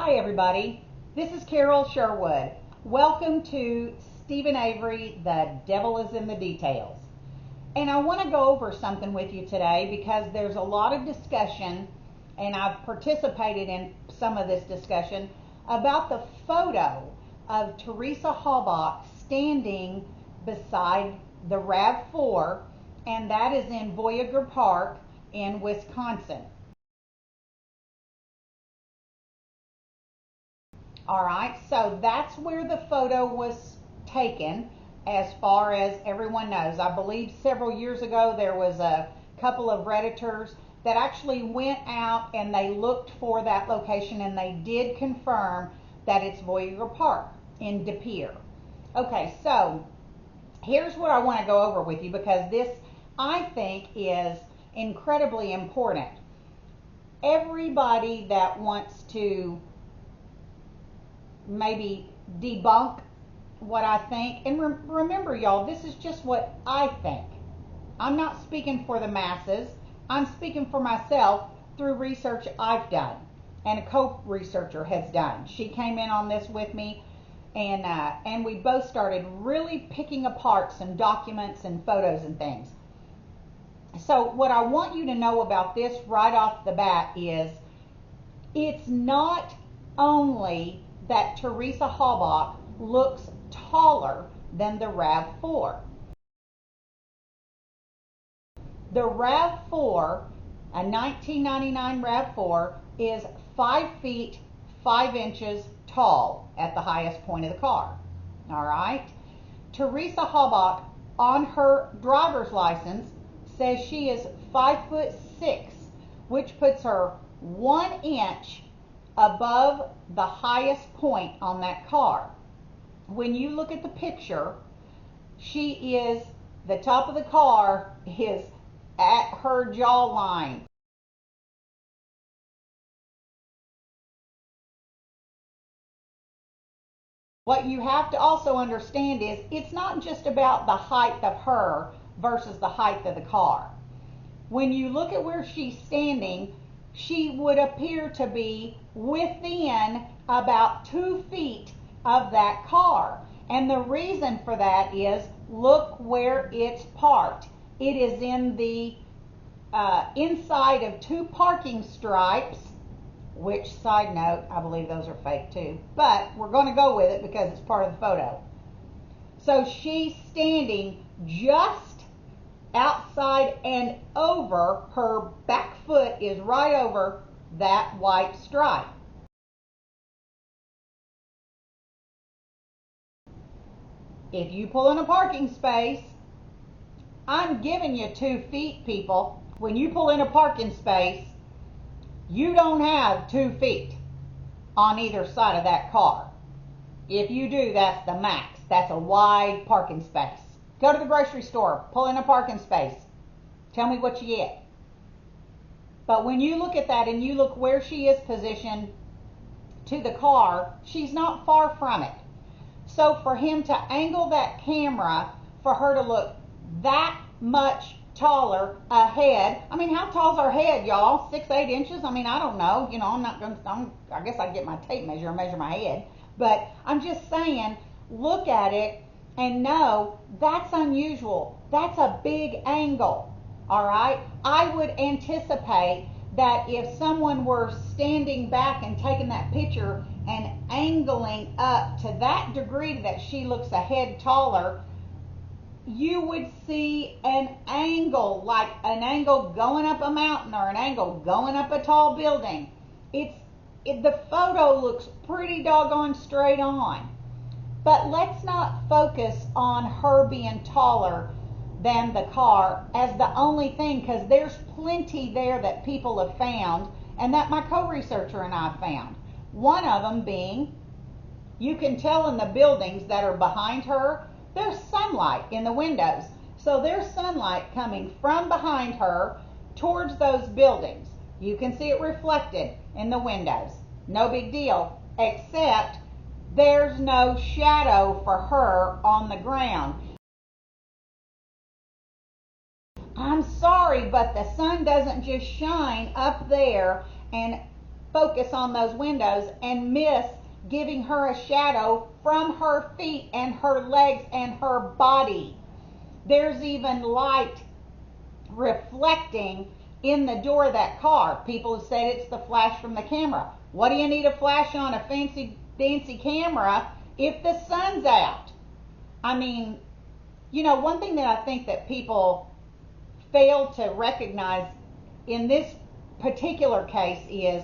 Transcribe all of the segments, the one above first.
Hi everybody, this is Carol Sherwood. Welcome to Steven Avery, The Devil is in the Details. And I want to go over something with you today because there's a lot of discussion, and I've participated in some of this discussion, about the photo of Teresa standing beside the RAV4, and that is in Voyageur Park in Wisconsin. All right, so that's where the photo was taken, as far as everyone knows. I believe several years ago there was a couple of Redditors that actually went out and they looked for that location, and they did confirm that it's Voyageur Park in De Pere. Okay, so here's what I want to go over with you, because this, I think, is incredibly important. Everybody that wants to maybe debunk what I think, and remember y'all, this is just what I think. I'm not speaking for the masses. I'm speaking for myself through research I've done and a co-researcher has done. She came in on this with me, and we both started really picking apart some documents and photos and things. So what I want you to know about this right off the bat is it's not only that Teresa looks taller than the RAV4. The RAV4, a 1999 RAV4, is 5 feet 5 inches tall at the highest point of the car. All right. Teresa on her driver's license says she is 5'6", which puts her 1 inch above the highest point on that car. When you look at the picture, the top of the car is at her jawline. What you have to also understand is it's not just about the height of her versus the height of the car. When you look at where she's standing, she would appear to be within about 2 feet of that car. And the reason for that is, look where it's parked. It is in the inside of 2 parking stripes, which, side note, I believe those are fake too, but we're going to go with it because it's part of the photo. So she's standing just outside and over, her back foot is right over that white stripe. If you pull in a parking space, I'm giving you 2 feet, people. When you pull in a parking space, you don't have 2 feet on either side of that car. If you do, that's the max. That's a wide parking space. Go to the grocery store, pull in a parking space. Tell me what you get. But when you look at that and you look where she is positioned to the car, she's not far from it. So for him to angle that camera, for her to look that much taller ahead, I mean, how tall's her head, y'all? 6-8 inches? I mean, I don't know. You know, I guess I'd get my tape measure and measure my head. But I'm just saying, look at it and know that's unusual. That's a big angle. All right. I would anticipate that if someone were standing back and taking that picture and angling up to that degree that she looks a head taller, you would see an angle, like an angle going up a mountain or an angle going up a tall building. The photo looks pretty doggone straight on. But let's not focus on her being taller than the car as the only thing, because there's plenty there that people have found and that my co-researcher and I found. One of them being, you can tell in the buildings that are behind her, there's sunlight in the windows. So there's sunlight coming from behind her towards those buildings. You can see it reflected in the windows. No big deal, except there's no shadow for her on the ground. I'm sorry, but the sun doesn't just shine up there and focus on those windows and miss giving her a shadow from her feet and her legs and her body. There's even light reflecting in the door of that car. People have said it's the flash from the camera. What do you need a flash on a fancy dancy camera if the sun's out? I mean, you know, one thing that I think that people fail to recognize in this particular case is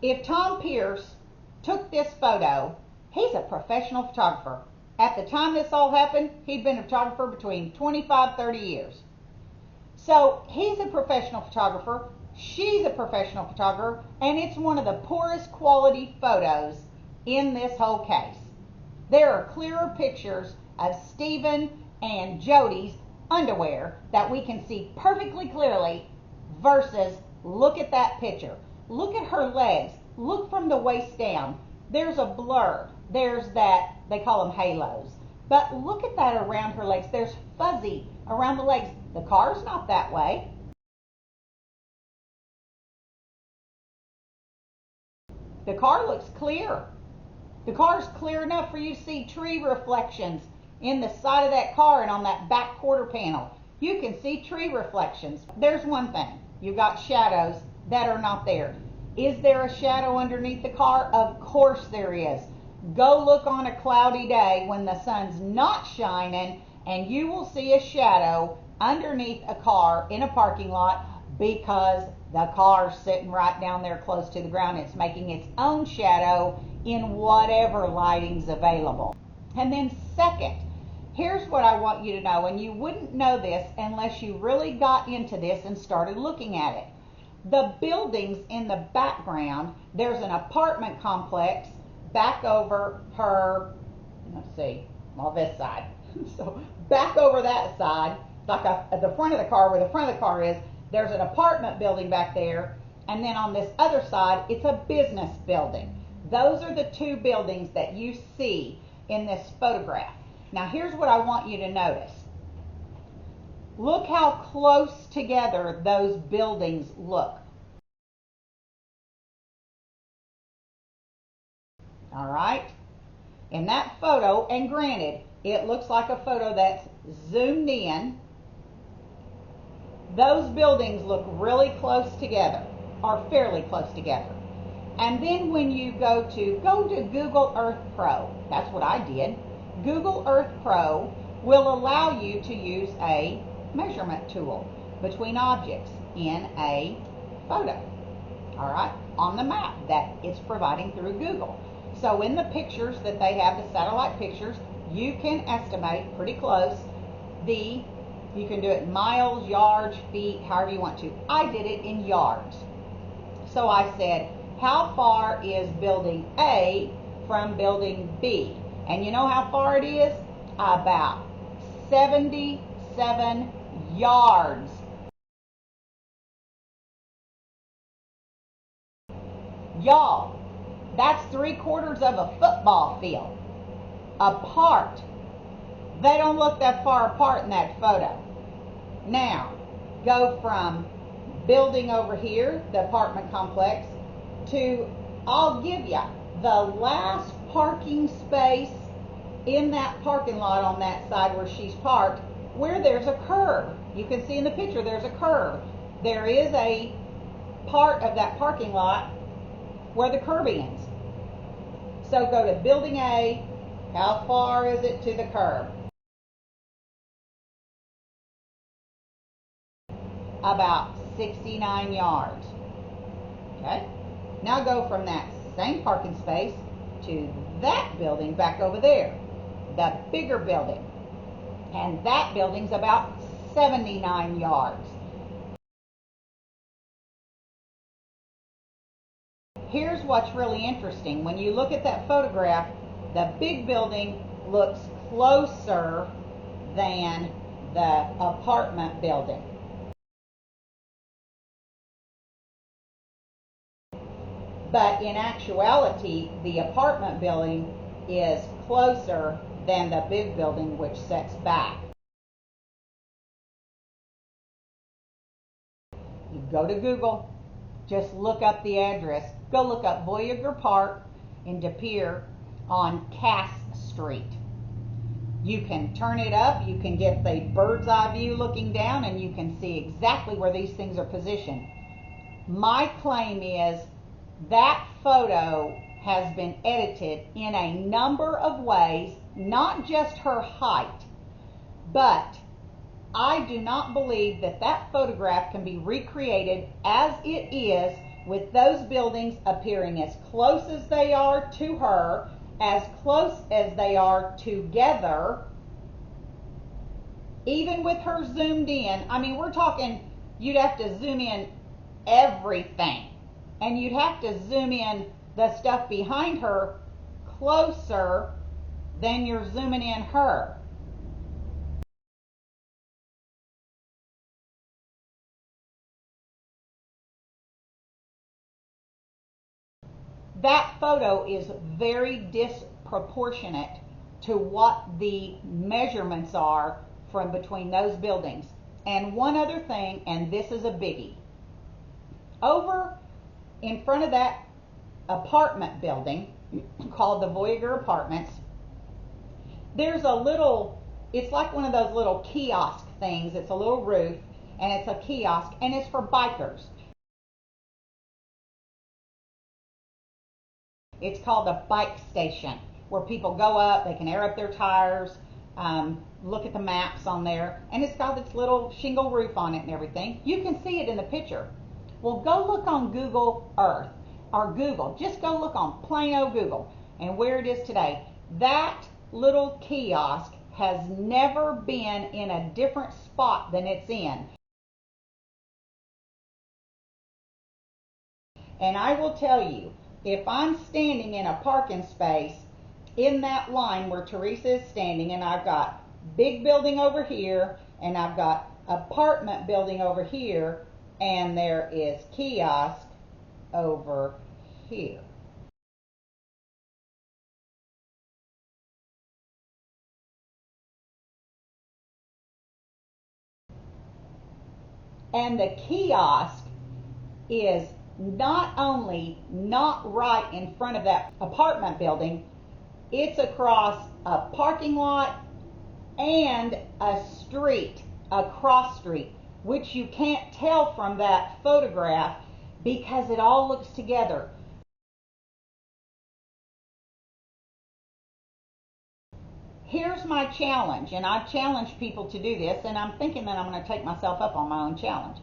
if Tom Pierce took this photo, he's a professional photographer. At the time this all happened, he'd been a photographer between 25, 30 years. So he's a professional photographer, she's a professional photographer, and it's one of the poorest quality photos in this whole case. There are clearer pictures of Steven and Jody's underwear that we can see perfectly clearly versus look at that picture. Look at her legs. Look from the waist down. There's a blur. There's that, they call them halos. But look at that around her legs. There's fuzzy around the legs. The car's not that way. The car looks clear. The car's clear enough for you to see tree reflections in the side of that car and on that back quarter panel. You can see tree reflections. There's one thing. You've got shadows that are not there. Is there a shadow underneath the car? Of course there is. Go look on a cloudy day when the sun's not shining and you will see a shadow underneath a car in a parking lot because the car's sitting right down there close to the ground. It's making its own shadow in whatever lighting's available. And then second, here's what I want you to know, and you wouldn't know this unless you really got into this and started looking at it. The buildings in the background, there's an apartment complex back over her, let's see, well, this side. So back over that side, like at the front of the car, where the front of the car is, there's an apartment building back there. And then on this other side, it's a business building. Those are the two buildings that you see in this photograph. Now here's what I want you to notice. Look how close together those buildings look. All right? In that photo, and granted, it looks like a photo that's zoomed in. Those buildings look really close together, or fairly close together. And then when you go to Google Earth Pro, that's what I did. Google Earth Pro will allow you to use a measurement tool between objects in a photo, all right, on the map that it's providing through Google. So in the pictures that they have, the satellite pictures, you can estimate pretty close you can do it in miles, yards, feet, however you want to. I did it in yards. So I said, how far is building A from building B? And you know how far it is? About 77 yards. Y'all, that's 3/4 of a football field apart. They don't look that far apart in that photo. Now, go from building over here, the apartment complex, to, I'll give you, the last parking space in that parking lot on that side where she's parked, where there's a curve. You can see in the picture there's a curve. There is a part of that parking lot where the curb ends. So go to building A. How far is it to the curb? About 69 yards. Okay? Now go from that same parking space to that building back over there, the bigger building. And that building's about 79 yards. Here's what's really interesting. When you look at that photograph, the big building looks closer than the apartment building. But in actuality, the apartment building is closer than the big building, which sets back. You go to Google, just look up the address. Go look up Voyager Park in De Pere on Cass Street. You can turn it up, you can get the bird's eye view looking down, and you can see exactly where these things are positioned. My claim is that photo has been edited in a number of ways, not just her height, but I do not believe that that photograph can be recreated as it is, with those buildings appearing as close as they are to her, as close as they are together, even with her zoomed in. I mean, we're talking, you'd have to zoom in everything, and you'd have to zoom in the stuff behind her closer than you're zooming in her. That photo is very disproportionate to what the measurements are from between those buildings. And one other thing, and this is a biggie. Over in front of that apartment building called the Voyager Apartments, there's a little, it's like one of those little kiosk things. It's a little roof, and it's a kiosk, and it's for bikers. It's called a bike station, where people go up, they can air up their tires, look at the maps on there, and it's got its little shingle roof on it and everything. You can see it in the picture. Well, go look on Google Earth, or Google. Just go look on plain old Google, and where it is today. That little kiosk has never been in a different spot than it's in. And I will tell you, if I'm standing in a parking space in that line where Teresa is standing, and I've got big building over here, and I've got apartment building over here, and there is kiosk over here. And the kiosk is not only not right in front of that apartment building, it's across a parking lot and a street, a cross street, which you can't tell from that photograph because it all looks together. Here's my challenge, and I've challenged people to do this, and I'm thinking that I'm going to take myself up on my own challenge,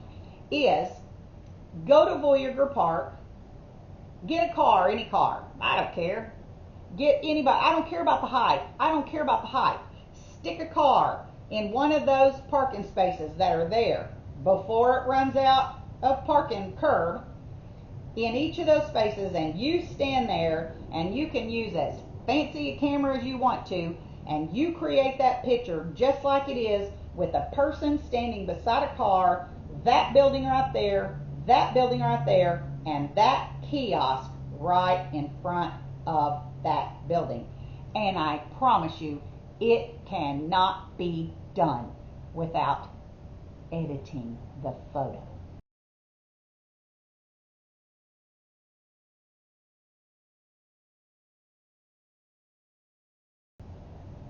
is go to Voyager Park, get a car, any car, I don't care. Get anybody, I don't care about the height. I don't care about the height. Stick a car in one of those parking spaces that are there before it runs out of parking curb in each of those spaces, and you stand there, and you can use as fancy a camera as you want to, and you create that picture just like it is, with a person standing beside a car, that building right there, that building right there, and that kiosk right in front of that building. And I promise you, it cannot be done without editing the photo.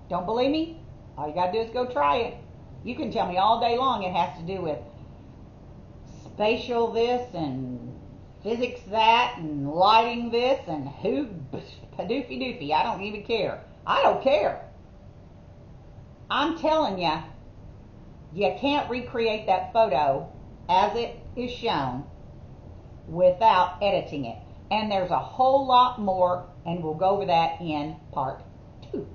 Don't believe me? All you gotta do is go try it. You can tell me all day long it has to do with spatial this and physics that and lighting this and who padoofy doofy. I don't even care. I don't care. I'm telling you, you can't recreate that photo as it is shown without editing it. And there's a whole lot more, and we'll go over that in part 2.